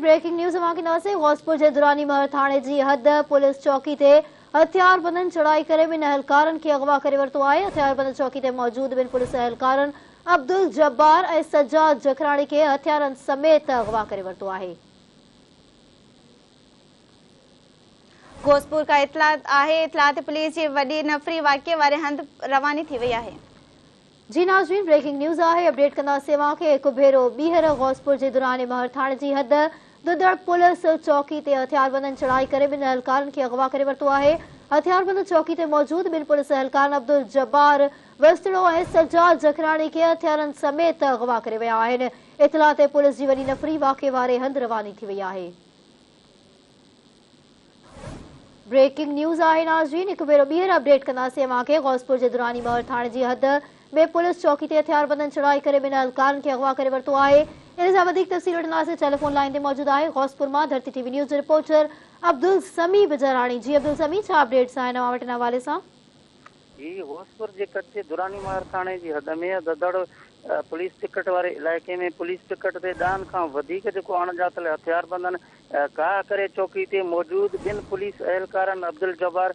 Breaking news Gauspur के दुरानी महर थाने की हद पुलिस चौकी से हथियारबंदन चढ़ाई करे बिन एहलकारन के अगवा करे वरतो आहे। हथियारबंद चौकी से मौजूद बिन पुलिस एहलकारन अब्दुल जब्बार और सज्जाद जखराणी के हथियारन समेत अगवा करे वरतो आहे। घोसपुर का इतलात पुलिस की वडी नफरी वाक़े वारे हंध रवानी थी वही है। जी नाज़रीन, ब्रेकिंग न्यूज़ है, अपडेट कंदासीं के एक भेरो ॿीहर गौसपुर के दुरानी महर थाने की हद दुदड़ पुलिस चौकी से हथियारबंदन चढ़ाई करे बिन एहलकारन के अगवा करे वरतो आहे। हथियारबंद चौकी से मौजूद बिन पुलिस एहलकारन अब्दुल जब्बार वस्तड़ो और सज्जाद जखराणी के हथियारन समेत अगवा करे विया आहिनि। इतला ते पुलिस की वडी नफरी वाक़े वारे हंध रवानी थी वही है। ब्रेकिंग न्यूज़ है नाज़रीन, एक भेरो ॿीहर अपडेट कंदासीं के गौसपुर के दुरानी महर थाने की हद में पुलिस चौकी से हथियारबंदन चढ़ाई करे बिन एहलकारन के अगवा करे वरतो आहे। इन सां वधीक तफ़सील वठंदासीं। टेलीफोन लाइन ते मौजूद है गौसपुर मां धरती टीवी न्यूज़ रिपोर्टर अब्दुल समी बिजराणी। जी अब्दुल समी, छा अपडेट्स आहिनि अवां वटि इन हवाले सां? जी, गौसपुर के कच्चे दुरानी महर थाने की हद में ददड़ पुलिस टिकट वाले इलाके में पुलिस टिकट से दान का वधिक जो अणजातल हथियारबंदन का करे चौकी से मौजूद बिन पुलिस एहलकारन अब्दुल जब्बार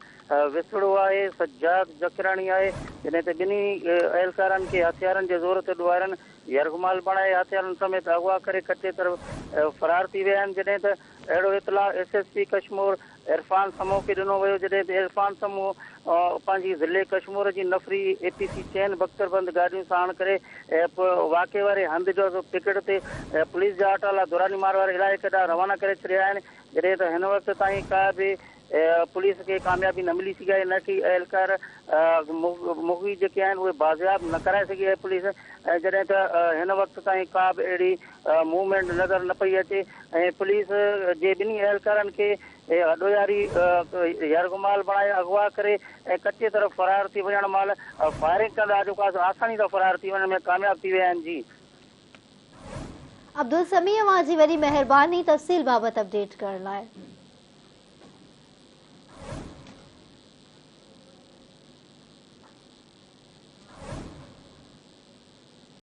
विसड़ो है, सज्जाद जकराणी है, जैसे ते बिनी एहलकारन के हथियारन के जोर से डुआरन यरगमाल बनाए हथियारन समेत अगवा करे कच्चे तरफ फरार थी विया आहिनि। जॾहिं त अहिड़ो इतला SSP कश्मीर इरफान समूह के ॾिनो वियो, जॾहिं त इरफान समूह पंहिंजी ज़िले कश्मीर की नफ़री APC चैन बख्तरबंद गाड़ियों सां आण करे वाक़े वारे हंध जो टिकट से पुलिस जा अटाला दुरानी महर वारे इलाइक़े ॾांहुं रवाना करे छॾिया आहिनि। जॾहिं त हिन वक़्त ताईं का भी पुलिस के कामयाबी न मिली सघी आहे, न कि एहलकार मुगी जेके आहिनि उहे बाज़ियाब न कराए सघी आहे पुलिस। जॾहिं त हिन वक़्त ताईं का भी अहिड़ी मूवमेंट नज़र न पई अचे ऐं पुलिस जे ॿिन्ही एहलकारनि खे अॾोयारी यरगमाल बणाए अगवा करे ऐं कच्चे तरफ़ फरार थी वञण महिल फायरिंग कंदा जेको आहे आसानी सां फरार थी वञण में कामयाब थी विया आहिनि। जी अब्दुल समी, अवां जी वॾी महिरबानी तफ़सील बाबत अपडेट करण लाइ।